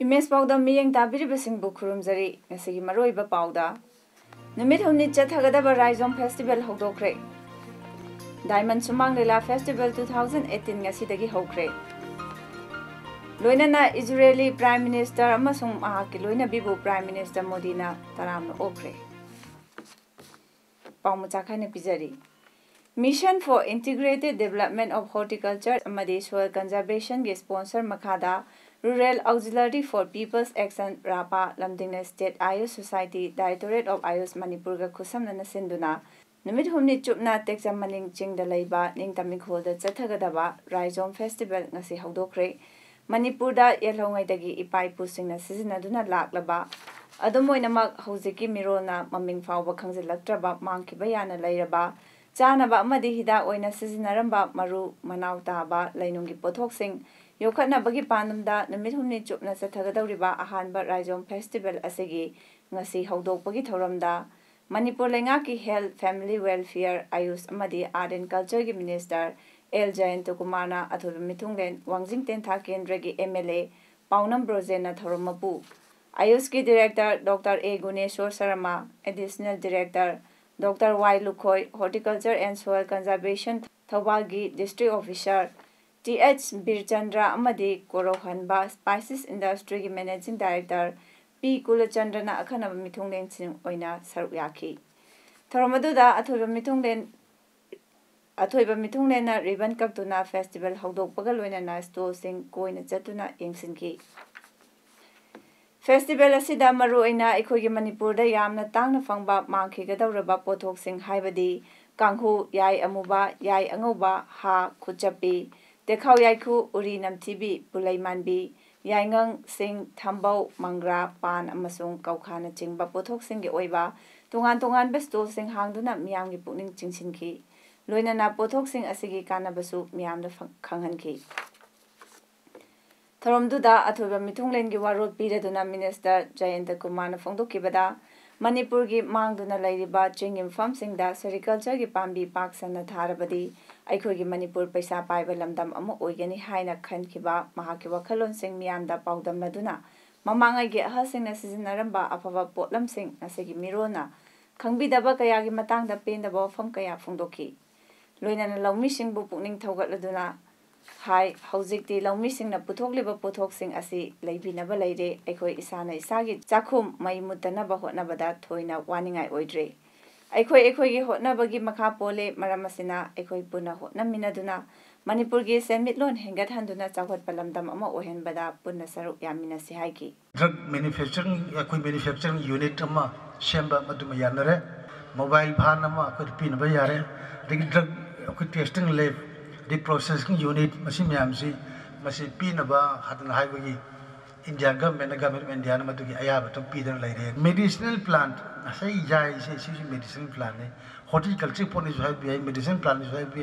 Image Paodam miyang tabiribasing bukurumzari ngasigi maroiba pauda numit humni chathagadaba Raizom Festival hodokre Diamond Sumang Lila Festival 2018 ngasidagi hokre loinana Israeli Prime Minister amasung mahaki loina bibu Prime Minister Modi na taramno okre paumuchakhane pijari Mission for Integrated Development of Horticulture amadi Soil Conservation ge sponsor makhada Rural Auxiliary for People's Action Rapa Lamdingna State Ayush Society Directorate of Ayush Manipur ga khusamna sinduna numit humni chupna tekjam maning chingda leiba ningtami kholda chathagadaba Raizom Festival ngasi hodokre Manipur da yelhongai dagi ipai pusingna sizinaduna laklaba adumoinamak hojiki mirona maming fawba khangjilatraba mangkiba yana leiraba chanaba amadi hida oina sizinaramba maru manaw taba leinungi pothoksing Yokatna bagi pandamda numit humni chupna chathagadawriba ahanba Raizom Festival asigi ngasi hodokpagi thoramda Manipur lengaki Health Family Welfare Ayush amadi Art and Culture gi Minister L Jayanto Kumarna athobi mithunglen Wangjing Tentha Kendragi MLA Paodam Brojena thoromapu Ayush ki Director Dr. A Guneshwar Sharma Additional Director Dr. Y Lukhoi Horticulture and Soil Conservation Thawbal gi District Officer T.H. Birchandra amadi Korohanba Spices Industry gi Managing Director P. Kulachandrana akhanaba mithunglen sing oina saruk yaki. Thoromaduda athoiba mithunglen na ribbon kaptuna festival hodokpaga loinana stall sing koina chatuna yengsinki. Festival asida maru oina aikhogi Manipur da yamna tangna fangba mangkhigadawraba pothok sing haibadi kanghu yai amuba yai angauba ha khuchapi Dekhau yaiku uri namthibi bulaimanbi yaingang sing thambau mangra pan amasung kaukhana chingba pothok singgi oiba tungan besto sing hangduna miyamgi pukning chingsinki loinana pothok sing asigi kanabasu miyamda khanghanki Tharomduda athoba mithunglengi warot piraduna Minister Jayanta Kumarna phongdokibada Manipur gi mangduna leiriba chingim farmsingda sericulture gi pambi paksana tharabadi Aikhogi Manipur paisa paiba lamdam ama oigani haina khankiba mahaki wakhalon sing miyamda paudam laduna mamangai gi ahasingna sizinaramba afaba potlam sing asigi mirona khangbidaba kayagi matangda pendaba wafam kaya phongdoki loinana lawmi singbu pukning thaugatladuna hai haujikti lawmi singna puthokliba pothok sing asi leibinaba leire aikhoi isana isagi chakhum mai mutanaba hotnabada thoina waningai oidre Aikhoi gi hotnabagi makha pole maramasina aikhoi puna hotnaminaduna Manipur gi semitlon hengat handuna chawhat palamdam ama ohenbada punna saruk yamina si haiki Drug manufacturing unit ama shemba maduma yanare mobile van ama akoi pin ba yare drug akoi testing lab processing unit masi myamsi masi pin ba hadna haibagi India government India matugi ayaba to pidan laire medicinal plant asai jai se medicinal plant horticulture pon is have medicinal plant is have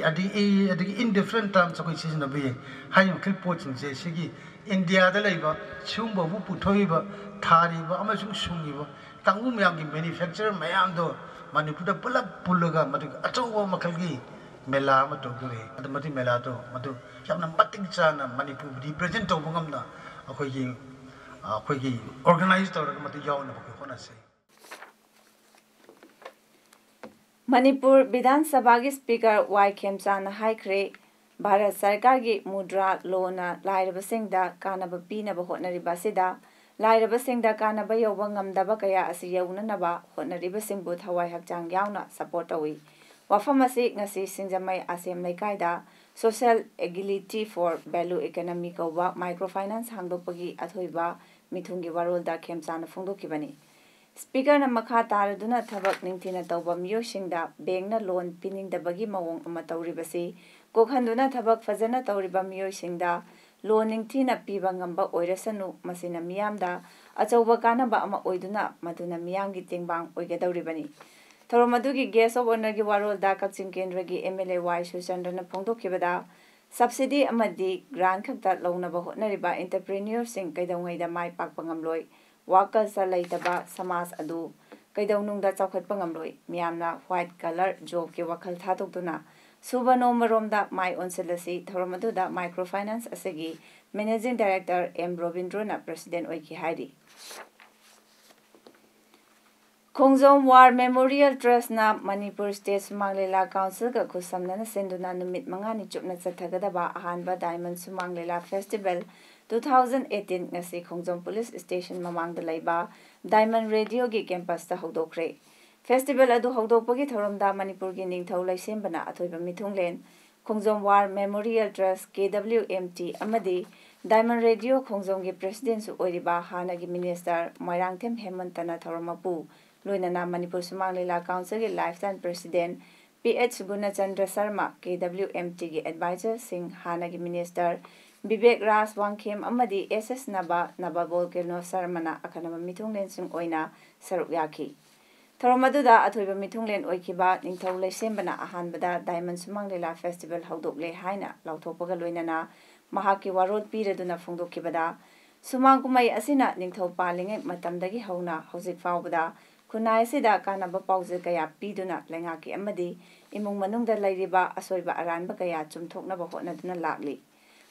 adi in different terms ko season be hai kil poching se sigi India da laiba chungba bu puthoiba thari ba amasung sungi ba kangu myam gi manufacturer mayam do Manipur da pulap pulaga matu achawa makalgi mela ma to gure adamati mela to matu yamna mating chana Manipur represent to bungamna akhoi organize tawraga matu yauna ko honase Manipur Vidhan Sabha gi Speaker Y Khemchana haikre Bharat Sarkar gi mudra lona lairabasingda kanaba pinaba hotnaribasida lairabasingda kanaba yoba ngamdaba kaya asi yaunanaba hotnaribasingbu thawai hakchang yauna support tawi wafam asi ngasi singjamai asem leikaida Social Agility for Value Economy kauba microfinance hangdokpagi athoiba mithungi warolda Khemchana phongdokibani Speaker na makha taraduna thabak ningthina tawba miyosingda bank na loan piningdabagi mawong ama tawribasi kokhanduna thabak fajana tawriba miyosingda ꯂꯣꯟ ꯅꯤꯡꯊꯤꯅ ꯄꯤꯕ ꯉꯝꯕ ꯑꯣꯏꯔꯁꯅꯨ ꯃꯁꯤꯅ ꯃꯤꯌꯥꯝꯗ ꯑꯆꯧꯕ ꯀꯥꯟꯅꯕ ꯑꯃ ꯑꯣꯏꯗꯨꯅ ꯃꯗꯨꯅ ꯃꯤꯌꯥꯝꯒꯤ ꯇꯦꯡꯕꯥꯡ ꯑꯣꯏꯒꯗꯧꯔꯤꯕꯅꯤ꯫ ꯊꯧꯔꯝ ꯑꯗꯨꯒꯤ ꯒꯦꯁ ꯑꯣꯐ ꯑꯣꯅꯔꯒꯤ ꯋꯥꯔꯣꯜꯗ ꯀꯛꯆꯤꯡ ꯀꯦꯟꯗ꯭ꯔꯒꯤ MLA ꯋꯥꯏ ꯁꯨꯆꯟꯗ꯭ꯔꯅ ꯐꯣꯡꯗꯣꯛꯈꯤꯕꯗ ꯁꯕꯁꯤꯗꯤ ꯑꯃꯗꯤ ꯒ꯭ꯔꯥꯟ ꯈꯛꯇ ꯂꯧꯅꯕ ꯍꯣꯠꯅꯔꯤꯕ ꯑꯦꯟꯇꯔꯄ꯭ꯔꯤꯅ꯭ꯌꯨꯔꯁꯤꯡ ꯀꯩꯗꯧꯉꯩꯗ ꯃꯥꯏ ꯄꯥꯛꯄ ꯉꯝꯂꯣꯏ, ꯋꯥꯔꯛ ꯀꯜꯆꯔ ꯂꯩꯇꯕ ꯁꯃꯥꯖ ꯑꯗꯨ ꯀꯩꯗꯧꯅꯨꯡꯗ ꯆꯥꯎꯈꯠꯄ ꯉꯝꯂꯣꯏ, ꯃꯤꯌꯥꯝꯅ ꯋꯥꯏꯠ ꯀꯂꯔ ꯖꯣꯕꯀꯤ ꯋꯥꯈꯜ ꯊꯥꯗꯣꯛꯇꯨꯅ ꯁꯨꯕ ꯅꯣꯝꯕꯔꯣꯝꯗ ꯃꯥꯏ ꯑꯣꯟꯁꯤꯜꯂꯁꯤ꯫ ꯊꯧꯔꯝ ꯑꯗꯨꯗ ꯃꯥꯏꯀ꯭ꯔꯣ ꯐꯥꯏꯅꯥꯟꯁ ꯑꯁꯤꯒꯤ ꯃꯦꯅꯦꯖꯤꯡ ꯗꯥꯏꯔꯦꯛꯇꯔ M. ꯔꯣꯕꯤꯟꯗ꯭ꯔꯣꯅ ꯄ꯭ꯔꯁꯤꯗꯦꯟꯠ ꯑꯣꯏꯈꯤ ꯍꯥꯏꯔꯤ꯫ ꯈꯣꯡꯖꯣꯝ ꯋꯥꯔ ꯃꯦꯃꯣꯔꯤꯌꯦꯜ ꯇ꯭ꯔꯁꯠꯅ ꯃꯅꯤꯄꯨꯔ ꯁ꯭ꯇꯦꯠ ꯁꯨꯃꯥꯡ ꯂꯤꯂꯥ ꯀꯥꯎꯟꯁꯤꯜꯒ ꯈꯨꯠꯁꯝꯅꯅ ꯁꯤꯟꯗꯨꯅ ꯅꯨꯃꯤꯠ 5ꯅꯤ ꯆꯨꯞꯅ ꯆꯠꯊꯒꯗꯕ ꯑꯍꯥꯟꯕ ꯗꯥꯏꯃꯟ ꯁꯨꯃꯥꯡ ꯂꯤꯂꯥ ꯐꯦꯁꯇꯤꯚꯦꯜ 2018 ꯉꯁꯤ ꯈꯣꯡꯖꯣꯝ ꯄꯨꯂꯤꯁ ꯁ꯭ꯇꯦꯁꯟ ꯃꯃꯥꯡꯗ ꯂꯩꯕ ꯗꯥꯏꯃꯟ ꯔꯦꯗꯤꯑꯣꯒꯤ ꯀꯦꯝꯄꯁꯇ ꯍꯧꯗꯣꯛꯈ꯭ꯔꯦ꯫ ꯐꯦꯁꯇꯤꯚꯦꯜ ꯑꯗꯨ ꯍꯧꯗꯣꯛꯄꯒꯤ ꯊꯧꯔꯝꯗ ꯃꯅꯤꯄꯨꯔꯒꯤ ꯅꯤꯡꯊꯧ ꯂꯩꯁꯦꯝꯕꯅ ꯑꯊꯣꯏꯕ ꯃꯤꯊꯨꯡꯂꯦꯟ, Khongjom war memorial trust KWMT ꯑꯃꯗꯤ ꯗꯥꯏꯃꯟ ꯔꯦꯗꯤꯑꯣ ꯈꯣꯡꯖꯣꯝꯒꯤ ꯄ꯭ꯔꯦꯁꯤꯗꯦꯟꯠꯁꯨ ꯑꯣꯏꯔꯤꯕ ꯍꯥꯟꯅꯒꯤ ꯃꯤꯅꯤꯁꯇꯔ ꯃꯣꯏꯔꯥꯡꯊꯦꯝ ꯍꯦꯃꯟꯇꯅ ꯊꯧꯔꯝ ꯃꯄꯨ ꯂꯣꯏꯅꯅ ꯃꯅꯤꯄꯨꯔ ꯁꯨꯃꯥꯡ ꯂꯤꯂꯥ ꯀꯥꯎꯟꯁꯤꯜꯒꯤ ꯂꯥꯏꯐꯇꯥꯏꯝ ꯄ꯭ꯔꯦꯁꯤꯗꯦꯟꯠ PH ꯒꯨꯅꯆꯟꯗ꯭ꯔ ꯁꯔꯃ, KWMTꯒꯤ ꯑꯦꯗꯚꯥꯏꯖꯔꯁꯤꯡ ꯍꯥꯟꯅꯒꯤ ꯃꯤꯅꯤꯁꯇꯔ ꯕꯤꯕꯦꯛ ꯔꯥꯖ ꯋꯥꯡꯈꯦꯝ ꯑꯃꯗꯤ SS ꯅꯕ ꯁꯔꯃꯅ ꯑꯈꯟꯅꯕ ꯃꯤꯊꯨꯡꯂꯦꯟꯁꯤꯡ ꯑꯣꯏꯅ ꯁꯔꯨꯛ ꯌꯥꯈꯤ꯫ ꯊꯧꯔꯝ ꯑꯗꯨꯗ ꯑꯊꯣꯏꯕ ꯃꯤꯊꯨꯡꯂꯦꯟ ꯑꯣꯏꯈꯤꯕ ꯅꯤꯡꯊꯧ ꯂꯩꯁꯦꯝꯕꯅ ꯑꯍꯥꯟꯕꯗ ꯗꯥꯏꯃꯟ ꯁꯨꯃꯥꯡ ꯂꯤꯂꯥ ꯐꯦꯁꯇꯤꯚꯦꯜ ꯍꯧꯗꯣꯛꯂꯦ ꯍꯥꯏꯅ ꯂꯥꯎꯊꯣꯛꯄꯒ ꯂꯣꯏꯅꯅ ꯃꯍꯥꯛꯀꯤ ꯋꯥꯔꯣꯜ ꯄꯤꯔꯗꯨꯅ ꯐꯣꯡꯗꯣꯛꯈꯤꯕꯗ ꯁꯨꯃꯥꯡ ꯀꯨꯝꯍꯩ ꯑꯁꯤꯅ ꯅꯤꯡꯊꯧ ꯄꯥꯜꯂꯤꯉꯩ ꯃꯇꯝꯗꯒꯤ ꯍꯧꯅ ꯍꯧꯖꯤꯛ ꯐꯥꯎꯕꯗ ꯈꯨꯟꯅꯥꯏ ꯑꯁꯤꯗ ꯀꯥꯟꯅꯕ ꯄꯥꯎꯖꯦꯜ ꯀꯌꯥ ꯄꯤꯗꯨꯅ ꯂꯩꯉꯥꯛꯀꯤ ꯑꯃꯗꯤ ꯏꯃꯨꯡ ꯃꯅꯨꯡꯗ ꯂꯩꯔꯤꯕ ꯑꯁꯣꯏꯕ ꯑꯔꯥꯟꯕ ꯀꯌꯥ ꯆꯨꯝꯊꯣꯛꯅꯕ ꯍꯣꯠꯅꯗꯨꯅ ꯂꯥꯛꯂꯤ꯫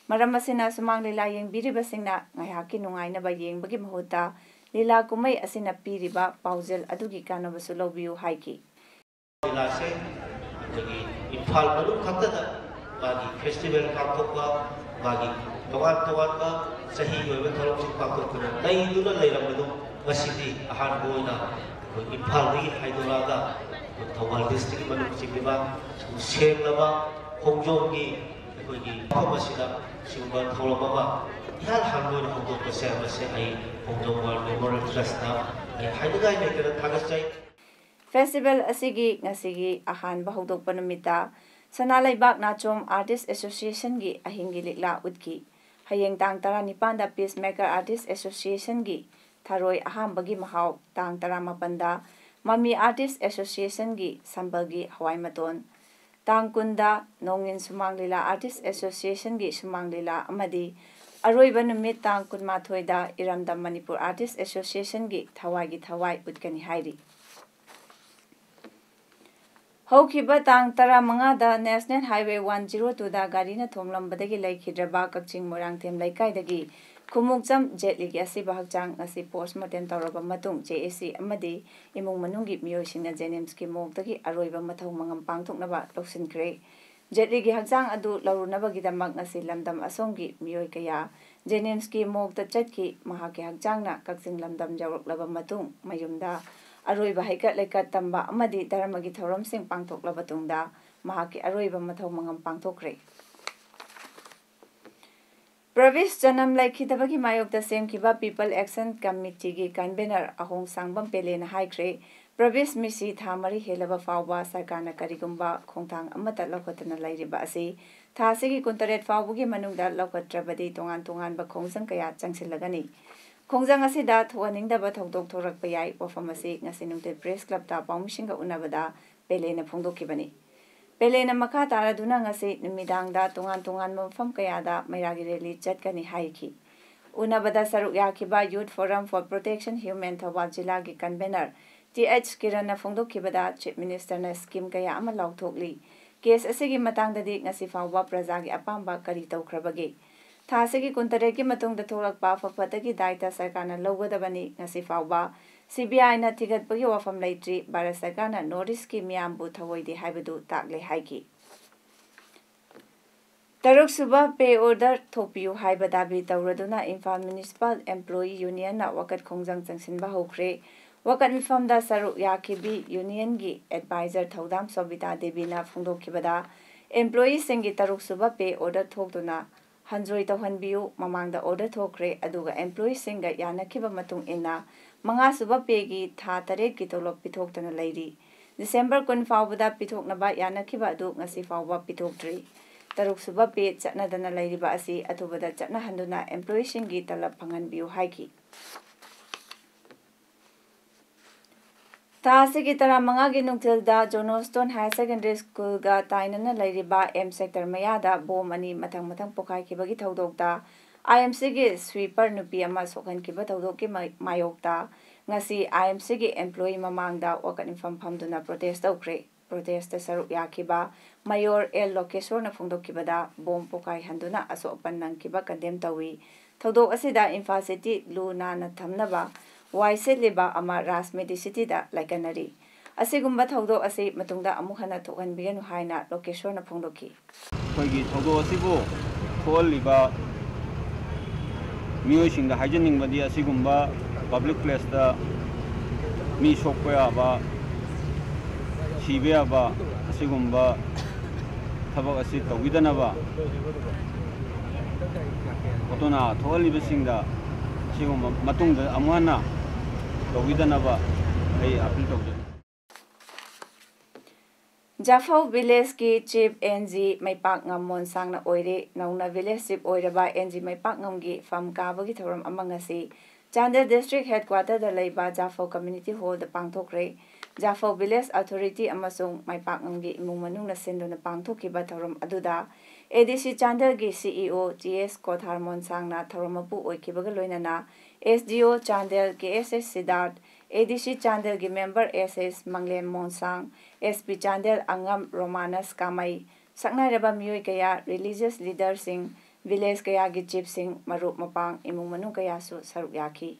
ꯃꯔꯝ ꯑꯁꯤꯅ ꯁꯨꯃꯥꯡ ꯂꯤꯂꯥ ꯌꯦꯡꯕꯤꯔꯤꯕꯁꯤꯡꯅ ꯉꯥꯏꯍꯥꯛꯀꯤ ꯅꯨꯡꯉꯥꯏꯅꯕ ꯌꯦꯡꯕꯒꯤ ꯃꯍꯨꯠꯇ ꯂꯤꯂꯥ ꯀꯨꯝꯍꯩ ꯑꯁꯤꯅ ꯄꯤꯔꯤꯕ ꯄꯥꯎꯖꯦꯜ ꯑꯗꯨꯒꯤ ꯀꯥꯟꯅꯕꯁꯨ ꯂꯧꯕꯤꯌꯨ ꯍꯥꯏꯈꯤ꯫ ꯂꯤꯂꯥꯁꯦ ꯑꯩꯈꯣꯏꯒꯤ ꯏꯝꯐꯥꯜ ꯃꯅꯨꯡ ꯈꯛꯇꯗ ꯃꯥꯒꯤ ꯐꯦꯁꯇꯤꯚꯦꯜ ꯄꯥꯡꯊꯣꯛꯄ, ꯃꯥꯒꯤ ꯇꯣꯉꯥꯟ ꯇꯣꯉꯥꯟꯕ ꯆꯍꯤ ꯑꯣꯏꯕ ꯊꯧꯔꯝꯁꯤꯡ ꯄꯥꯡꯊꯣꯛꯇꯨꯅ ꯂꯩꯗꯨꯅ ꯂꯩꯔꯝꯕꯗꯨ ꯉꯁꯤꯗꯤ ꯑꯍꯥꯟꯕ ꯑꯣꯏꯅ ꯑꯩꯈꯣꯏ ꯏꯝꯐꯥꯜꯗꯒꯤ ꯍꯥꯏꯗꯣꯔꯛꯑꯒ ꯊꯧꯕꯥꯜ ꯗꯤꯁꯇ꯭ꯔꯤꯛ ꯃꯅꯨꯡ ꯆꯤꯡꯂꯤꯕ ꯁꯦꯡꯂꯕ ꯈꯣꯡꯖꯣꯝꯒꯤ ꯑꯩꯈꯣꯏꯒꯤ ꯃꯐꯝ ꯑꯁꯤꯗ ꯁꯤꯒꯨꯝꯕ ꯊꯧꯔꯝ ꯑꯃ ꯏꯍꯥꯟ ꯍꯥꯟꯕ ꯑꯣꯏꯅ ꯍꯧꯗꯣꯛꯄꯁꯦ ꯃꯁꯤ ꯑꯩ ꯈꯣꯡꯖꯣꯝ ꯋꯥꯔ ꯃꯦꯃꯣꯔꯤꯌꯦꯜ ꯇ꯭ꯔꯁꯠꯅ ꯑꯩ ꯍꯥꯏꯅꯤꯡꯉꯥꯏ ꯂꯩꯇꯅ ꯊꯥꯒꯠꯆꯩ꯫ ꯐꯦꯁꯇꯤꯚꯦꯜ ꯑꯁꯤꯒꯤ ꯉꯁꯤꯒꯤ ꯑꯍꯥꯟꯕ ꯍꯧꯗꯣꯛꯄ ꯅꯨꯃꯤꯠꯇ ꯁꯅꯥꯂꯩꯕꯥꯛ ꯅꯥꯆꯣꯝ ꯑꯥꯔꯇꯤꯁꯠ ꯑꯦꯁꯣꯁꯤꯌꯦꯁꯟꯒꯤ ꯑꯍꯤꯡꯒꯤ ꯂꯤꯛꯂꯥ ꯎꯠꯈꯤ꯫ ꯍꯌꯦꯡ ꯇꯥꯡ 19ꯗ ꯄꯤꯁ ꯃꯦꯀꯔ ꯑꯥꯔꯇꯤꯁꯠ ꯑꯦꯁꯣꯁꯤꯌꯦꯁꯟꯒꯤ ꯊꯔꯣꯏ ꯑꯍꯥꯝꯕꯒꯤ ꯃꯍꯥꯎ, ꯇꯥꯡ 18ꯗ ꯃꯃꯤ ꯑꯥꯔꯇꯤꯁꯠ ꯑꯦꯁꯣꯁꯤꯌꯦꯁꯟꯒꯤ ꯁꯝꯕꯜꯒꯤ ꯍꯋꯥꯏꯃꯇꯣꯟ, ꯇꯥꯡ 20ꯗ ꯅꯣꯡꯏꯟ ꯁꯨꯃꯥꯡ ꯂꯤꯂꯥ ꯑꯥꯔꯇꯤꯁꯠ ꯑꯦꯁꯣꯁꯤꯌꯦꯁꯟꯒꯤ ꯁꯨꯃꯥꯡ ꯂꯤꯂꯥ ꯑꯃꯗꯤ ꯑꯔꯣꯏꯕ ꯅꯨꯃꯤꯠ ꯇꯥꯡ 22ꯗ ꯏꯔꯝꯗꯝ ꯃꯅꯤꯄꯨꯔ ꯑꯥꯔꯇꯤꯁꯠ ꯑꯦꯁꯣꯁꯤꯌꯦꯁꯟꯒꯤ ꯊꯋꯥꯏꯒꯤ ꯊꯋꯥꯏ ꯎꯠꯀꯅꯤ ꯍꯥꯏꯔꯤ꯫ ꯍꯧꯈꯤꯕ ꯇꯥꯡ 15ꯗ ꯅꯦꯁꯅꯦꯜ ꯍꯥꯏꯋꯦ 102ꯗ ꯒꯥꯔꯤꯅ ꯊꯣꯝꯂꯝꯕꯗꯒꯤ ꯂꯩꯈꯤꯗ꯭ꯔꯕ ꯀꯛꯆꯤꯡ ꯃꯣꯏꯔꯥꯡꯊꯦꯝ ꯂꯩꯀꯥꯏꯗꯒꯤ ꯈꯨꯃꯨꯛꯆꯝ ꯖꯦꯠꯂꯤꯒꯤ ꯑꯁꯤꯕ ꯍꯛꯆꯥꯡ ꯉꯁꯤ ꯄꯣꯁꯠꯃꯣꯔꯇꯦꯝ ꯇꯧꯔꯕ ꯃꯇꯨꯡ JAC ꯑꯃꯗꯤ ꯏꯃꯨꯡ ꯃꯅꯨꯡꯒꯤ ꯃꯤꯑꯣꯏꯁꯤꯡꯅ ꯖꯦꯅꯤꯝꯁꯀꯤ ꯃꯣꯔꯒꯇꯒꯤ ꯑꯔꯣꯏꯕ ꯃꯊꯧ ꯃꯉꯝ ꯄꯥꯡꯊꯣꯛꯅꯕ ꯂꯧꯁꯤꯟꯈ꯭ꯔꯦ꯫ ꯖꯦꯠꯂꯤꯒꯤ ꯍꯛꯆꯥꯡ ꯑꯗꯨ ꯂꯧꯔꯨꯅꯕꯒꯤꯗꯃꯛ ꯉꯁꯤ ꯂꯝꯗꯝ ꯑꯁꯣꯝꯒꯤ ꯃꯤꯑꯣꯏ ꯀꯌꯥ ꯖꯦꯅꯤꯝꯁꯀꯤ ꯃꯣꯔꯒꯇ ꯆꯠꯈꯤ꯫ ꯃꯍꯥꯛꯀꯤ ꯍꯛꯆꯥꯡꯅ ꯀꯛꯆꯤꯡ ꯂꯝꯗꯝ ꯌꯧꯔꯛꯂꯕ ꯃꯇꯨꯡ ꯃꯌꯨꯝꯗ ꯑꯔꯣꯏꯕ ꯍꯩꯀꯠ ꯂꯩꯀꯠ ꯇꯝꯕ ꯑꯃꯗꯤ ꯙꯔꯃꯒꯤ ꯊꯧꯔꯝꯁꯤꯡ ꯄꯥꯡꯊꯣꯛꯂꯕ ꯇꯨꯡꯗ ꯃꯍꯥꯛꯀꯤ ꯑꯔꯣꯏꯕ ꯃꯊꯧ ꯃꯉꯝ ꯄꯥꯡꯊꯣꯛꯈ꯭ꯔꯦ꯫ ꯄ꯭ꯔꯕꯤꯁ ꯆꯅꯝ ꯂꯩꯈꯤꯗꯕꯒꯤ ꯃꯥꯌꯣꯛꯇ ꯁꯦꯝꯈꯤꯕ ꯄꯤꯄꯜ ꯑꯦꯛꯁꯟ ꯀꯝꯃꯤꯇꯤꯒꯤ ꯀꯟꯚꯦꯅꯔ ꯑꯍꯣꯡꯁꯥꯡꯕꯝ ꯄꯦꯂꯦꯅ ꯍꯥꯏꯈ꯭ꯔꯦ ꯄ꯭ꯔꯕꯤꯁ ꯃꯤꯁꯤ ꯊꯥ 4 ꯍꯦꯜꯂꯕ ꯐꯥꯎꯕ ꯁꯔꯀꯥꯔꯅ ꯀꯔꯤꯒꯨꯝꯕ ꯈꯣꯡꯊꯥꯡ ꯑꯃꯠꯇ ꯂꯧꯈꯠꯇꯨꯅ ꯂꯩꯔꯤꯕ ꯑꯁꯤ ꯊꯥ ꯑꯁꯤꯒꯤ 29 ꯐꯥꯎꯕꯒꯤ ꯃꯅꯨꯡꯗ ꯂꯧꯈꯠꯇ꯭ꯔꯕꯗꯤ ꯇꯣꯉꯥꯟ ꯇꯣꯉꯥꯟꯕ ꯈꯣꯡꯖꯪ ꯀꯌꯥ ꯆꯪꯁꯤꯜꯂꯒꯅꯤ꯫ ꯈꯣꯡꯖꯪ ꯑꯁꯤꯗ ꯊꯣꯛꯍꯟꯅꯤꯡꯗꯕ ꯊꯧꯗꯣꯛ ꯊꯣꯔꯛꯄ ꯌꯥꯏ꯫ ꯋꯥꯐꯝ ꯑꯁꯤ ꯉꯁꯤ ꯅꯨꯡꯊꯤꯜ ꯄ꯭ꯔꯦꯁ ꯀ꯭ꯂꯕꯇ ꯄꯥꯎꯃꯤꯁꯤꯡꯒ ꯎꯟꯅꯕꯗ ꯄꯦꯂꯦꯅ ꯐꯣꯡꯗꯣꯛꯈꯤꯕꯅꯤ꯫ ꯄꯦꯂꯦꯅ ꯃꯈꯥ ꯇꯥꯔꯗꯨꯅ ꯉꯁꯤ ꯅꯨꯃꯤꯗꯥꯡꯗ ꯇꯣꯉꯥꯟ ꯇꯣꯉꯥꯟꯕ ꯃꯐꯝ ꯀꯌꯥꯗ ꯃꯩꯔꯥꯒꯤ ꯔꯦꯂꯤ ꯆꯠꯀꯅꯤ ꯍꯥꯏꯈꯤ꯫ ꯎꯟꯅꯕꯗ ꯁꯔꯨꯛ ꯌꯥꯈꯤꯕ youth forum for protection human Thoubal ꯖꯤꯂꯥꯒꯤ ꯀꯟꯚꯦꯅꯔ TH ꯀꯤꯔꯟꯅ ꯐꯣꯡꯗꯣꯛꯈꯤꯕꯗ ꯆꯤꯐ ꯃꯤꯅꯤꯁꯇꯔꯅ ꯁ꯭ꯀꯤꯝ ꯀꯌా ꯑꯃ ꯂꯥꯎꯊꯣꯛꯂꯤ꯫ ꯀꯦꯁ ꯑꯁꯤꯒꯤ ꯃꯇꯥꯡꯗꯗꯤ ꯉꯁꯤ ꯐꯥꯎꯕ ꯄ꯭ꯔꯖꯥꯒꯤ ꯑꯄꯥꯝꯕ ꯀꯔꯤ ꯇꯧꯈ꯭ꯔꯕꯒꯦ? ꯊꯥ ꯑꯁꯤꯒꯤ 29ꯒꯤ ꯃꯇꯨꯡꯗ ꯊꯣꯛꯂꯛꯄ ꯑꯐ-ꯐꯠꯇꯒꯤ ꯗꯥꯏꯇ ꯁꯔꯀꯥꯔꯅ ꯂꯧꯒꯗꯕꯅꯤ꯫ ꯉꯁꯤ ꯐꯥꯎꯕ CBIꯅ ꯊꯤꯒꯠꯄꯒꯤ ꯋꯥꯐꯝ ꯂꯩꯇ꯭ꯔꯤ꯫ ꯚꯥꯔꯠ ꯁꯔꯀꯥꯔꯅ ꯅꯣꯔꯊ ꯏꯁꯠꯀꯤ ꯃꯤꯌꯥꯝꯕꯨ ꯊꯑꯣꯏꯗꯦ ꯍꯥꯏꯕꯗꯨ ꯇꯥꯛꯂꯦ ꯍꯥꯏꯈꯤ꯫ 3ꯁꯨꯕ ꯄꯦ ꯑꯣꯔꯗꯔ ꯊꯣꯛꯄꯤꯌꯨ ꯍꯥꯏꯕ ꯗꯥꯕꯤ ꯇꯧꯔꯗꯨꯅ ꯏꯝꯐꯥꯜ ꯃ꯭ꯌꯨꯅꯤꯁꯤꯄꯥꯜ ꯑꯦꯝꯄ꯭ꯂꯣꯌꯤ ꯌꯨꯅꯤꯌꯟꯅ ꯋꯥꯀꯠ ꯈꯣꯡꯖꯪ ꯆꯪꯁꯤꯟꯕ ꯍꯧꯈ꯭ꯔꯦ꯫ ꯋꯥꯀꯠ ꯃꯤꯐꯝꯗ ꯁꯔꯨꯛ ꯌꯥꯈꯤꯕꯤ ꯌꯨꯅꯤꯌꯟꯒꯤ ꯑꯦꯗꯚꯥꯏꯖꯔ ꯊꯧꯗꯥꯝ ꯁꯣꯕꯤꯇꯥ ꯗꯦꯕꯤꯅ ꯐꯣꯡꯗꯣꯛꯈꯤꯕꯗ ꯑꯦꯝꯄ꯭ꯂꯣꯌꯤꯁꯤꯡꯒꯤ 3ꯁꯨꯕ ꯄꯦ ꯑꯣꯔꯗꯔ ꯊꯣꯛꯇꯨꯅ ꯍꯟꯖꯣꯏ ꯇꯧꯍꯟꯕꯤꯌꯨ꯫ ꯃꯃꯥꯡꯗ ꯑꯣꯔꯗꯔ ꯊꯣꯛꯈ꯭ꯔꯦ ꯑꯗꯨꯒ ꯑꯦꯝꯄ꯭ꯂꯣꯌꯤꯁꯤꯡꯒ ꯌꯥꯅꯈꯤꯕ ꯃꯇꯨꯡ ꯏꯟꯅ 5ꯁꯨꯕ ꯄꯦꯒꯤ ꯊꯥ 8ꯀꯤ ꯇꯣꯂꯣꯞ ꯄꯤꯊꯣꯛꯇꯨꯅ ꯂꯩꯔꯤ꯫ ꯗꯤꯁꯦꯝꯕꯔ 10 ꯐꯥꯎꯕꯗ ꯄꯤꯊꯣꯛꯅꯕ ꯌꯥꯅꯈꯤꯕ ꯑꯗꯨ ꯉꯁꯤ ꯐꯥꯎꯕ ꯄꯤꯊꯣꯛꯇ꯭ꯔꯤ꯫ ꯇꯔꯨꯛꯁꯨꯕ ꯄꯦ ꯆꯠꯅꯗꯅ ꯂꯩꯔꯤꯕ ꯑꯁꯤ ꯑꯊꯨꯕꯗ ꯆꯠꯅꯍꯟꯗꯨꯅ ꯏꯝꯄ꯭ꯂꯣꯌꯤꯁꯤꯡꯒꯤ ꯇꯂꯕ ꯐꯪꯍꯟꯕꯤꯌꯨ ꯍꯥꯏꯈꯤ꯫ ꯊꯥ ꯑꯁꯤꯒꯤ 15ꯒꯤ ꯅꯨꯡꯊꯤꯜꯗ ꯖꯣꯅꯣꯁꯇꯣꯟ ꯍꯥꯌꯔ ꯁꯦꯀꯦꯟꯗꯔꯤ ꯁ꯭ꯀꯨꯜꯒ ꯇꯥꯏꯅꯅ ꯂꯩꯔꯤꯕ ꯑꯦꯝ ꯁꯦꯛꯇꯔ ꯃꯌꯥꯗ ꯕꯣꯝ ꯑꯅꯤ ꯃꯊꯪ ꯄꯣꯈꯥꯏꯈꯤꯕꯒꯤ ꯊꯧꯗꯣꯛꯇ IMCꯒꯤ ꯁ꯭ꯋꯤꯄꯔ ꯅꯨꯄꯤ ꯑꯃ ꯁꯣꯛꯍꯟꯈꯤꯕ ꯊꯧꯗꯣꯛꯀꯤ ꯃꯥꯌꯣꯛꯇ ꯉꯁꯤ IMCꯒꯤ ꯑꯦꯝꯄ꯭ꯂꯣꯌꯤ ꯃꯃꯥꯡꯗ ꯋꯥꯀꯠ ꯃꯤꯐꯝ ꯐꯝꯗꯨꯅ ꯄ꯭ꯔꯣꯇꯦꯁ ꯇꯧꯈ꯭ꯔꯦ꯫ ꯄ꯭ꯔꯣꯇꯦꯁꯇ ꯁꯔꯨꯛ ꯌꯥꯈꯤꯕ ꯃꯌꯣꯔ ꯑꯦꯜ ꯂꯣꯀꯦꯁꯣꯔꯅ ꯐꯣꯡꯗꯣꯛꯈꯤꯕꯗ ꯕꯣꯝ ꯄꯣꯈꯥꯏꯍꯟꯗꯨꯅ ꯑꯁꯣꯛ ꯑꯄꯟ ꯅꯪꯈꯤꯕ ꯀꯟꯗꯦꯝ ꯇꯧꯏ꯫ ꯊꯧꯗꯣꯛ ꯑꯁꯤꯗ ꯏꯝꯐꯥꯜ ꯁꯤꯇꯤ ꯂꯨ ꯅꯥꯟꯅ ꯊꯝꯅꯕ ꯋꯥꯏ ꯁꯤꯠꯂꯤꯕ ꯑꯃ ꯔꯥꯖꯃꯦꯗꯤ ꯁꯤꯇꯤꯗ ꯂꯥꯏꯀꯠꯅꯔꯤ꯫ ꯑꯁꯤꯒꯨꯝꯕ ꯊꯧꯗꯣꯛ ꯑꯁꯤ ꯃꯇꯨꯡꯗ ꯑꯃꯨꯛ ꯍꯟꯅ ꯊꯣꯛꯍꯟꯕꯤꯒꯅꯨ ꯍꯥꯏꯅ ꯂꯣꯀꯦꯁꯣꯔꯅ ꯐꯣꯡꯗꯣꯛꯈꯤ꯫ ꯑꯩꯈꯣꯏꯒꯤ ꯊꯧꯗꯣꯛ ꯑꯁꯤꯕꯨ ꯊꯣꯛꯍꯜꯂꯤꯕ ꯃꯤꯑꯣꯏꯁꯤꯡꯗ ꯍꯥꯏꯖꯅꯤꯡꯕꯗꯤ ꯑꯁꯤꯒꯨꯝꯕ ꯄꯕ꯭ꯂꯤꯛ ꯄ꯭ꯂꯦꯁꯇ ꯃꯤ ꯁꯣꯛꯄ ꯌꯥꯕ, ꯁꯤꯕ ꯌꯥꯕ ꯑꯁꯤꯒꯨꯝꯕ ꯊꯕꯛ ꯑꯁꯤ ꯇꯧꯕꯤꯗꯅꯕ ꯐꯣꯇꯣꯅ ꯊꯣꯛꯍꯜꯂꯤꯕꯁꯤꯡꯗ ꯑꯁꯤꯒꯨꯝꯕ ꯃꯇꯨꯡꯗ ꯑꯃꯨꯛ ꯍꯟꯅ ꯇꯧꯕꯤꯗꯅꯕ ꯑꯩ ꯑꯄꯤꯜ ꯇꯧꯖꯔꯤ꯫ ꯖꯥꯐꯧ ꯚꯤꯂꯦꯖꯀꯤ ꯆꯤꯐ NG ꯃꯩꯄꯥꯛꯉꯝ ꯃꯣꯟꯁꯥꯡꯅ ꯑꯣꯏꯔꯦ꯫ ꯅꯧꯅ ꯚꯤꯂꯦꯖ ꯆꯤꯐ ꯑꯣꯏꯔꯕ NG ꯃꯩꯄꯥꯛꯉꯝꯒꯤ ꯐꯝ ꯀꯥꯕꯒꯤ ꯊꯧꯔꯝ ꯑꯃ ꯉꯁꯤ ꯆꯥꯟꯗꯦꯜ ꯗꯤꯁꯇ꯭ꯔꯤꯛ ꯍꯦꯗꯀ꯭ꯋꯥꯇꯔꯗ ꯂꯩꯕ ꯖꯥꯐꯧ ꯀꯝꯃ꯭ꯌꯨꯅꯤꯇꯤ ꯍꯣꯜꯗ ꯄꯥꯡꯊꯣꯛꯈ꯭ꯔꯦ꯫ ꯖꯥꯐꯧ ꯚꯤꯂꯦꯖ ꯑꯣꯊꯣꯔꯤꯇꯤ ꯑꯃꯁꯨꯡ ꯃꯩꯄꯥꯛꯉꯝꯒꯤ ꯏꯃꯨꯡ ꯃꯅꯨꯡꯅ ꯁꯤꯟꯗꯨꯅ ꯄꯥꯡꯊꯣꯛꯈꯤꯕ ꯊꯧꯔꯝ ꯑꯗꯨꯗ ADC Chandelgi CEO TS Kothar Monsangna ꯊꯧꯔꯝ ꯃꯄꯨ ꯑꯣꯏꯈꯤꯕꯒ ꯂꯣꯏꯅꯅ SDO Chandel KSS Siddharth, ADC Chandelgi member SS Manglem Monsang, SP Chandel Angam Romanus Kamai, ꯁꯛꯅꯥꯏꯔꯕ ꯃꯤꯑꯣꯏ ꯀꯌꯥ, ꯔꯤꯂꯤꯖꯤꯌꯁ ꯂꯤꯗꯔꯁꯤꯡ, ꯚꯤꯂꯦꯖ ꯀꯌꯥꯒꯤ ꯆꯤꯐꯁꯤꯡ, ꯃꯔꯨꯞ ꯃꯄꯥꯡ, ꯏꯃꯨꯡ ꯃꯅꯨꯡ ꯀꯌꯥꯁꯨ ꯁꯔꯨꯛ ꯌꯥꯈꯤ꯫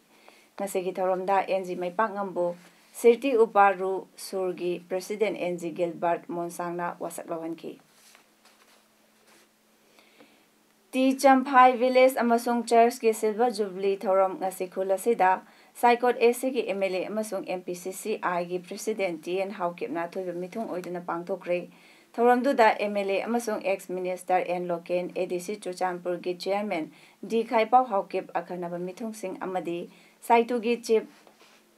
ꯉꯁꯤꯒꯤ ꯊꯧꯔꯝꯗ NG ꯃꯩꯄꯥꯛꯉꯝꯕꯨ ꯁꯤꯔꯇꯤ ꯎꯄꯥꯔꯨ ꯁꯨꯔꯒꯤ ꯄ꯭ꯔꯦꯁꯤꯗꯦꯟꯠ NG ꯒꯤꯜꯕꯔꯠ ꯃꯣꯟꯁꯥꯡꯅ ꯋꯥꯁꯛ ꯂꯧꯍꯟꯈꯤ꯫ ꯇꯤ ꯆꯝꯐꯥꯏ ꯚꯤꯂꯦꯖ ꯑꯃꯁꯨꯡ ꯆꯔꯆꯀꯤ ꯁꯤꯜꯚꯔ ꯖꯨꯕꯤꯂꯤ ꯊꯧꯔꯝ ꯉꯁꯤ ꯈꯨꯜ ꯑꯁꯤꯗ ꯁꯥꯏꯀꯣꯠ ACꯒꯤ MLA ꯑꯃꯁꯨꯡ MPCCIꯒꯤ ꯄ꯭ꯔꯦꯁꯤꯗꯦꯟꯠ TN ꯍꯥꯎꯀꯤꯞꯅ ꯑꯊꯣꯏꯕ ꯃꯤꯊꯨꯡ ꯑꯣꯏꯗꯨꯅ ꯄꯥꯡꯊꯣꯛꯈ꯭ꯔꯦ꯫ ꯊꯧꯔꯝꯗꯨꯗ MLA ꯑꯃꯁꯨꯡ ex minister N Loken, ADC ꯆꯨꯔꯆꯥꯟꯄꯨꯔꯒꯤ ꯆꯦꯌꯔꯃꯦꯟ D ꯈꯥꯏꯄꯥꯎ ꯍꯥꯎꯀꯤꯞ, ꯑꯈꯟꯅꯕ ꯃꯤꯊꯨꯡꯁꯤꯡ ꯑꯃꯗꯤ ꯁꯥꯏꯇꯨꯒꯤ ꯆꯤꯐ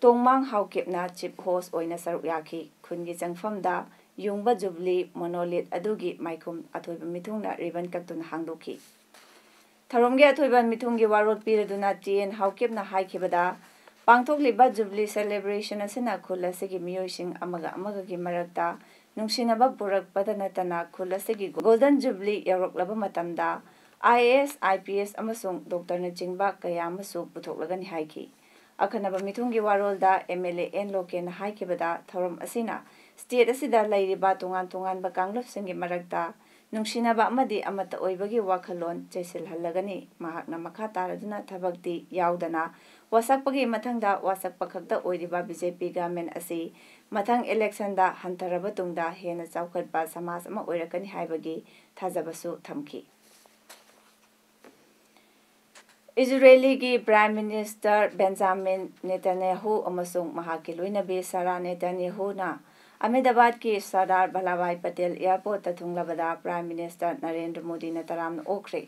ꯇꯣꯡꯃꯥꯡ ꯍꯥꯎꯀꯤꯞꯅ ꯆꯤꯐ ꯍꯣꯁ ꯑꯣꯏꯅ ꯁꯔꯨꯛ ꯌꯥꯈꯤ꯫ ꯈꯨꯟꯒꯤ ꯆꯪꯐꯝꯗ ꯌꯨꯡꯕ ꯖꯨꯕꯤꯂꯤ ꯃꯣꯅꯣꯂꯤꯠ ꯑꯗꯨꯒꯤ ꯃꯥꯏꯈꯨꯝ ꯑꯊꯣꯏꯕ ꯃꯤꯊꯨꯡꯅ ꯔꯤꯕꯟ ꯀꯛꯇꯨꯅ ꯍꯥꯡꯗꯣꯛꯈꯤ꯫ ꯊꯧꯔꯝꯒꯤ ꯑꯊꯣꯏꯕ ꯃꯤꯊꯨꯡꯒꯤ ꯋꯥꯔꯣꯜ ꯄꯤꯔꯗꯨꯅ TN ꯍꯥꯎꯀꯤꯞꯅ ꯍꯥꯏꯈꯤꯕꯗ ꯄꯥꯡꯊꯣꯛꯂꯤꯕ ꯖꯨꯕꯤꯂꯤ ꯁꯦꯂꯦꯕ꯭ꯔꯦꯁꯟ ꯑꯁꯤꯅ ꯈꯨꯜ ꯑꯁꯤꯒꯤ ꯃꯤꯑꯣꯏꯁꯤꯡ ꯑꯃꯒ ꯑꯃꯒꯒꯤ ꯃꯔꯛꯇ ꯅꯨꯡꯁꯤꯅꯕ ꯄꯨꯔꯛꯄꯗ ꯅꯠꯇꯅ ꯈꯨꯜ ꯑꯁꯤꯒꯤ ꯒꯣꯜꯗꯟ ꯖꯨꯕꯤꯂꯤ ꯌꯧꯔꯛꯂꯕ ꯃꯇꯝꯗ IAS, IPS ꯑꯃꯁꯨꯡ ꯗꯣꯛꯇꯔꯅꯆꯤꯡꯕ ꯀꯌꯥ ꯑꯃꯁꯨ ꯄꯨꯊꯣꯛꯂꯒꯅꯤ ꯍꯥꯏꯈꯤ꯫ ꯑꯈꯟꯅꯕ ꯃꯤꯊꯨꯡꯒꯤ ꯋꯥꯔꯣꯜꯗ MLA N ꯂꯣꯀꯦꯟꯅ ꯍꯥꯏꯈꯤꯕꯗ ꯊꯧꯔꯝ ꯑꯁꯤꯅ ꯁ꯭ꯇꯦꯠ ꯑꯁꯤꯗ ꯂꯩꯔꯤꯕ ꯇꯣꯉꯥꯟ ꯇꯣꯉꯥꯟꯕ ꯀꯥꯡꯂꯨꯞꯁꯤꯡꯒꯤ ꯃꯔꯛꯇ ꯅꯨꯡꯁꯤꯅꯕ ꯑꯃꯗꯤ ꯑꯃꯠꯇ ꯑꯣꯏꯕꯒꯤ ꯋꯥꯈꯜꯂꯣꯟ ꯆꯦꯠꯁꯤꯜꯍꯜꯂꯒꯅꯤ꯫ ꯃꯍꯥꯛꯅ ꯃꯈꯥ ꯇꯥꯔꯗꯨꯅ ꯊꯕꯛꯇꯤ ꯌꯥꯎꯗꯅ ꯋꯥꯁꯛꯄꯒꯤ ꯃꯊꯪꯗ ꯋꯥꯁꯛꯄ ꯈꯛꯇ ꯑꯣꯏꯔꯤꯕ BJP ꯒꯚꯔꯟꯃꯦꯟꯠ ꯑꯁꯤ ꯃꯊꯪ ꯏꯂꯦꯛꯁꯟꯗ ꯍꯟꯊꯔꯕ ꯇꯨꯡꯗ ꯍꯦꯟꯅ ꯆꯥꯎꯈꯠꯄ ꯁꯃꯥꯖ ꯑꯃ ꯑꯣꯏꯔꯛꯀꯅꯤ ꯍꯥꯏꯕꯒꯤ ꯊꯥꯖꯕꯁꯨ ꯊꯝꯈꯤ꯫ ꯏꯖꯔꯦꯂꯤꯒꯤ ꯄ꯭ꯔꯥꯏꯝ ꯃꯤꯅꯤꯁꯇꯔ ꯕꯦꯟꯖꯥꯃꯤꯟ ꯅꯦꯇꯟꯌꯥꯍꯨ ꯑꯃꯁꯨꯡ ꯃꯍꯥꯛꯀꯤ ꯂꯣꯏꯅꯕꯤ ꯁꯥꯔꯥ ꯅꯦꯇꯟꯌꯥꯍꯨꯅ ꯑꯍꯃꯦꯗꯥꯕꯥꯗꯀꯤ ꯁꯔꯗꯥꯔ ꯚꯜꯂꯥꯚꯥꯏ ꯄꯇꯦꯜ ꯑꯦꯌꯔꯄꯣꯔꯠꯇ ꯊꯨꯡꯂꯕꯗ ꯄ꯭ꯔꯥꯏꯝ ꯃꯤꯅꯤꯁꯇꯔ ꯅꯔꯦꯟꯗ꯭ꯔ ꯃꯣꯗꯤꯅ ꯇꯔꯥꯝꯅ ꯑꯣꯛꯈ꯭ꯔꯦ꯫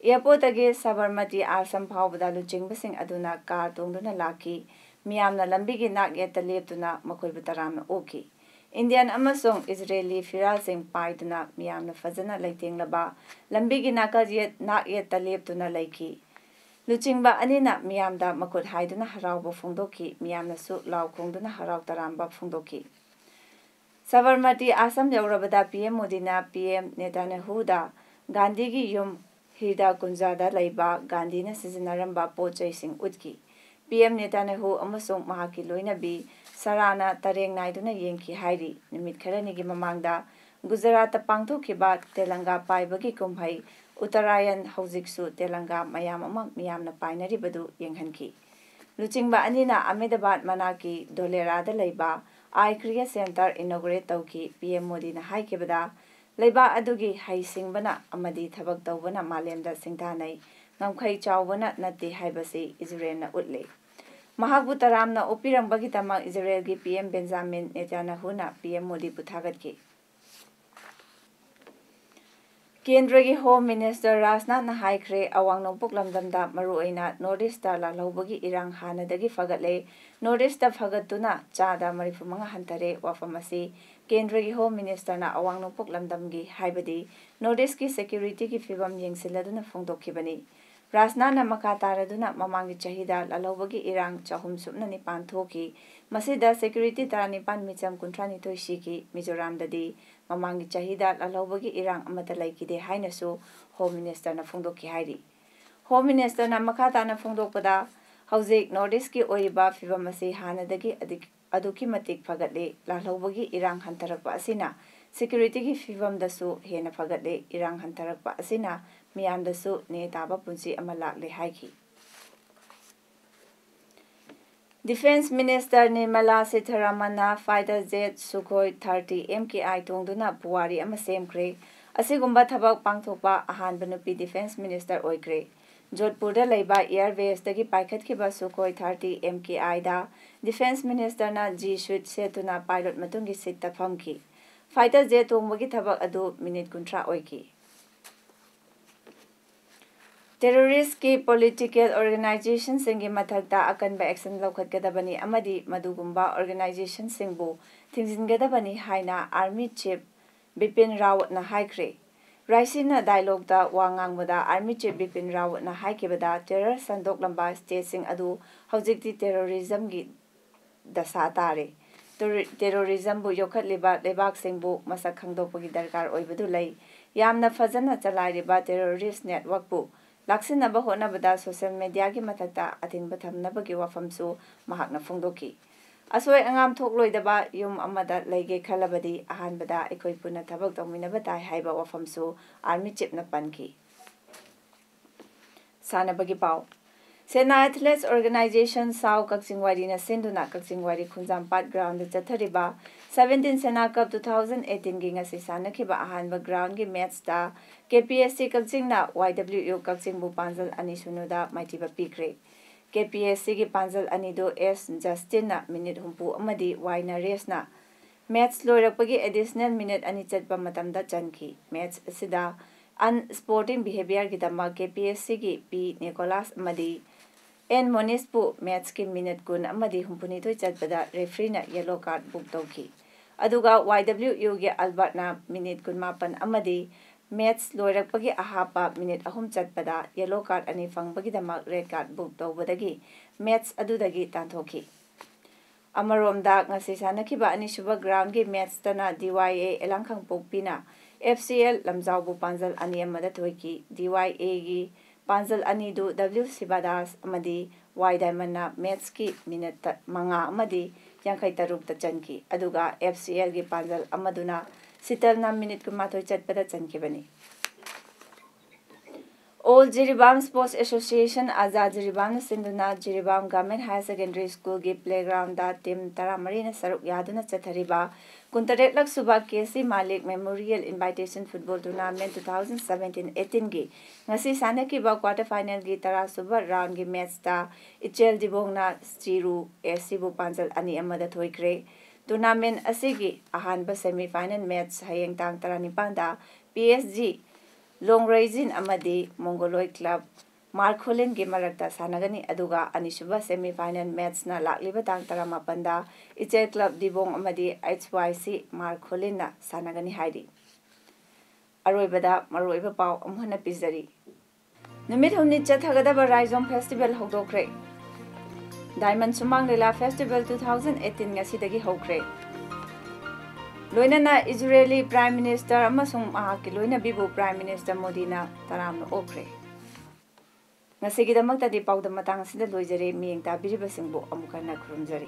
ꯑꯦꯌꯔꯄꯣꯔꯠꯇꯒꯤ ꯁꯕꯔꯃꯇꯤ ꯑꯥꯁ꯭ꯔꯝ ꯐꯥꯎꯕꯗ ꯂꯨꯆꯤꯡꯕꯁꯤꯡ ꯑꯗꯨꯅ ꯀꯥꯔ ꯇꯣꯡꯗꯨꯅ ꯂꯥꯛꯈꯤ꯫ ꯃꯤꯌꯥꯝꯅ ꯂꯝꯕꯤꯒꯤ ꯅꯥꯛ ꯌꯦꯠꯇ ꯂꯦꯞꯇꯨꯅ ꯃꯈꯣꯏꯕꯨ ꯇꯔꯥꯝꯅ ꯑꯣꯛꯈꯤ꯫ ꯏꯟꯗꯤꯌꯟ ꯑꯃꯁꯨꯡ ꯏꯖꯔꯦꯂꯤ ꯐꯤꯔꯥꯜꯁꯤꯡ ꯄꯥꯏꯗꯨꯅ ꯃꯤꯌꯥꯝꯅ ꯐꯖꯅ ꯂꯩꯇꯦꯡꯂꯕ ꯂꯝꯕꯤꯒꯤ ꯅꯥꯛ ꯌꯦꯠꯇ ꯂꯦꯞꯇꯨꯅ ꯂꯩꯈꯤ꯫ ꯂꯨꯆꯤꯡꯕ ꯑꯅꯤꯅ ꯃꯤꯌꯥꯝꯗ ꯃꯈꯨꯠ ꯍꯥꯏꯗꯨꯅ ꯍꯔꯥꯎꯕ ꯐꯣꯡꯗꯣꯛꯈꯤ꯫ ꯃꯤꯌꯥꯝꯅꯁꯨ ꯂꯥꯎ ꯈꯣꯡꯗꯨꯅ ꯍꯔꯥꯎ ꯇꯔꯥꯝꯕ ꯐꯣꯡꯗꯣꯛꯈꯤ꯫ ꯁꯕꯔꯃꯇꯤ ꯑꯥꯁ꯭ꯔꯝ ꯌꯧꯔꯕꯗ PM ꯃꯣꯗꯤꯅ PM ꯅꯦꯇꯟꯌꯥꯍꯨꯗ ꯒꯥꯟꯙꯤꯒꯤ ꯌꯨꯝ ꯍꯤꯔꯗꯥꯀꯨꯟꯖꯗ ꯂꯩꯕ ꯒꯥꯟꯙꯤꯅ ꯁꯤꯖꯤꯟꯅꯔꯝꯕ ꯄꯣꯠ-ꯆꯩꯁꯤꯡ ꯎꯠꯈꯤ꯫ PM ꯅꯦꯇꯟꯌꯥꯍꯨ ꯑꯃꯁꯨꯡ ꯃꯍꯥꯛꯀꯤ ꯂꯣꯏꯅꯕꯤ ꯁꯥꯔꯥꯅ ꯇꯔꯦꯡ ꯅꯥꯏꯗꯨꯅ ꯌꯦꯡꯈꯤ ꯍꯥꯏꯔꯤ꯫ ꯅꯨꯃꯤꯠ ꯈꯔꯅꯤꯒꯤ ꯃꯃꯥꯡꯗ ꯒꯨꯖꯔꯥꯠꯇ ꯄꯥꯡꯊꯣꯛꯈꯤꯕ ꯇꯦꯂꯪꯒꯥ ꯄꯥꯏꯕꯒꯤ ꯀꯨꯝꯍꯩ ꯎꯠꯇꯔꯥꯌꯟ ꯍꯧꯖꯤꯛꯁꯨ ꯇꯦꯂꯪꯒꯥ ꯃꯌꯥꯝ ꯑꯃ ꯃꯤꯌꯥꯝꯅ ꯄꯥꯏꯅꯔꯤꯕꯗꯨ ꯌꯦꯡꯍꯟꯈꯤ꯫ ꯂꯨꯆꯤꯡꯕ ꯑꯅꯤꯅ ꯑꯍꯃꯦꯗꯥꯕꯥꯗ ꯃꯅꯥꯛꯀꯤ ꯙꯣꯂꯦꯔꯥꯗ ꯂꯩꯕ ꯑꯥꯏ ꯀ꯭ꯔꯤꯌꯦꯠ ꯁꯦꯟꯇꯔ ꯏꯅꯣꯒ꯭ꯔꯦꯠ ꯇꯧꯈꯤ꯫ PM ꯃꯣꯗꯤꯅ ꯍꯥꯏꯈꯤꯕꯗ ꯂꯩꯕꯥꯛ ꯑꯗꯨꯒꯤ ꯍꯩꯁꯤꯡꯕꯅ ꯑꯃꯗꯤ ꯊꯕꯛ ꯇꯧꯕꯅ ꯃꯥꯂꯦꯝꯗ ꯁꯤꯡꯊꯥꯅꯩ, ꯉꯝꯈꯩ ꯆꯥꯎꯕꯅ ꯅꯠꯇꯦ ꯍꯥꯏꯕꯁꯤ ꯏꯖꯔꯦꯜꯅ ꯎꯠꯂꯦ꯫ ꯃꯍꯥꯛꯄꯨ ꯇꯔꯥꯝꯅ ꯑꯣꯛꯄꯤꯔꯝꯕꯒꯤꯗꯃꯛ ꯏꯖꯔꯦꯜꯒꯤ PM Benjamin ꯅꯦꯇꯟꯌꯥꯍꯨꯅ PM ꯃꯣꯗꯤꯕꯨ ꯊꯥꯒꯠꯈꯤ꯫ ꯀꯦꯟꯗ꯭ꯔꯒꯤ home minister ꯔꯥꯖꯅꯥꯊꯅ ꯍꯥꯏꯈ꯭ꯔꯦ ꯑꯋꯥꯡ ꯅꯣꯡꯄꯣꯛ ꯂꯝꯗꯝꯗ ꯃꯔꯨꯑꯣꯏꯅ ꯅꯣꯔꯊ ꯏꯁꯇ ꯂꯥꯜꯍꯧꯕꯒꯤ ꯏꯔꯥꯡ ꯍꯥꯟꯅꯗꯒꯤ ꯐꯒꯠꯂꯦ꯫ ꯅꯣꯔꯊ ꯏꯁꯇ ꯐꯒꯠꯇꯨꯅ ꯆꯥꯗ 35 ꯍꯟꯊꯔꯦ꯫ ꯋꯥꯐꯝ ꯑꯁꯤ केंद्र की होम मिनिस्टर अवांग नोंपोक लमदमगी हाइबदी नॉर्थ ईस्ट की सिक्योरिटी की फिवम येंसिल्लदुना फोंदोखिबनी राजनाना मखा तारदुना ममांगी चाहिदा लालौबगी इरांग चाहुम सुपना निपान थोकी मसिदा सिक्योरिटी तारा निपान मिचम कुंट्रानी तोइसिकी मिजोरामददी ममांगी चाहिदा लालौबगी इरांग अमता लाइकिदे हाइनसु होम मिनिस्टर ना फोंदोखि हाइरी होम मिनिस्टर ना मखा ताना फोंदोकपदा हौजिक नॉर्थ ईस्ट की ओइबा फिवम असी हानदगी अदुकी मतिक फगतले लालौबगी इरांग हंतरकपा असिना सिक्योरिटी की फिवम दसु हेना फगतले इरांग हंतरकपा असिना मियामदसु ने ताबा पुंसी अमा लाकले हाइखि defence minister Nirmala Sitharaman fighter jet Sukhoi 30 MKI तोंदुना पुवारी अमा सेमख्रे असिगुंबा थबक पांगथोकपा अहानबा नुपी डिफेंस मिनिस्टर ओइख्रे जोधपुरदा लैबा एयरवेसदगी पाइखतखिबा सुखोई 30 MKI दा डिफेंस मिनिस्टर ना जी स्वीट सेतुना पायलट मतुंगी सीट फमखि फाइटर जेट तोंबगी थबक अदु मिनिट 30 ओइखि टेररिस्ट की पॉलिटिकल ऑर्गेनाइजेशन सिंगी मथकता अकनबा एक्शन लौखतगदबनी अमदी मदुगुंबा ऑर्गेनाइजेशन सिंगबु थिंजिनगदबनी हाइना आर्मी चीफ बिपिन रावत ना हाइख्रे राइसिना डायलॉग दा वांगांगबदा आर्मी चीफ बिपिन रावत ना हाइकेबदा टेरर संदोकलंबा स्टेट सिंग अदु हौजिकति टेररिज्म की दशा तारे टेररिज्म बु योखतलिबा लेबाक सिंगबु मसक खंगदोपगी दरकार ओइबदु लई यामना फजना चलाइरिबा टेररिस्ट नेटवर्क बु लाक्सिनबा होनबदा सोशल मीडिया की मथकता अथिंग थमनबगी वफमसु महाकना फोंदोखि असोय अंगाम थोकलोइदबा युम अमदा लैगे खलबदी अहानबदा एकोइ पुना थबक तौमिनबा ताइ हाइबा वफमसु आर्मी चीफ न पनखि सानबगी पाव सेना एथलेट्स ऑर्गेनाइजेशन साउ कक्सिंगवारी न सिंधुना कक्सिंगवारी खुंजामपाट ग्राउंड चथरिबा 17 सेना कप 2018 गी ngasi sanakhiba ahanba ground gi match da KPSC कक्सिंगना YWU कक्सिंगबु पांजल अनि सुनुदा माइतिबा पिक्रे KPSC की पांजल अनि दो एस जस्टिन ना मिनिट हुंपु अमदी वाइना रेसना मैच लोइरकपगी एडिशनल मिनिट अनि चटपा मतमदा चनखि मैच असिदा अन स्पोर्टिंग बिहेवियर की दमा KPSC की पी निकोलस अमदी एन मोनिसपु मैच की मिनिट कुन अमदी हुंपुनी तोय चटपदा रेफरीना येलो कार्ड बुक तौखि अदुगा YWU गे अल्बर्टना मिनिट कुन मापन अमदी मैच लोइरकपगी अहापा मिनिट अहुम चटपदा येलो कार्ड अनि फंगबगी दमा रेड कार्ड बुक तौबदगी मैच अदुदगी तांथोखि अमरोमदा ngasi sanakhiba ani suba ground gi match tana DYA elangkhang pokpina FCL lamjawbu panjal ani amada thoiki DYA gi panjal ani du W Sibadas amadi Y Diamond na match ki minute manga amadi yankhai taruk ta chanki aduga FCL gi panjal amaduna sital na minute kuma thoi chatpada chankibani All Jiribam Sports Association Azad Jiribam Sinduna Jiribam Government Higher Secondary School की playground दा team तरामरी ने सरुक यादुना चथरिबा कुंतरेट luck सुबा केसी मालिक memorial invitation football tournament 2017-18 की ngasi सानकिबा quarter final की तरा सुबा राउंड की मैच दा इचेल दिबोंगना चिरू एसी बु पांजल अनि अमदा थोइख्रे टूर्नामेंट असिगी अहानबा सेमीफाइनल मैच हयेंग तांग तरा निपांदा PSG लोंगरेजिन अमदी मोंगोलोय क्लब मार्कोलिन के मरक्ता सानगनी अदुगा अनिसुबा सेमीफाइनल मैच ना लाक्लिबा तांग तरा मापंदा इचेल क्लब दिबोंग अमदी HYC मार्कोलिन ना सानगनी हाइरी अरोइबदा मरोइबा पाव अमहना पिजरी नुमित हमनि चथगदबा राइजोंग फेस्टिवल होदोख्रे diamond Sumang Leela festival 2018 ngasi होख्रे लोइना इजरायली प्राइम मिनिस्टर अमसुंग महाकी लोइना बिबु प्राइम मिनिस्टर मोदीना तरामना ओख्रे ngasigidamakta di paudam matang sida loijare miyeng tabiriba singbu amukana khurumjari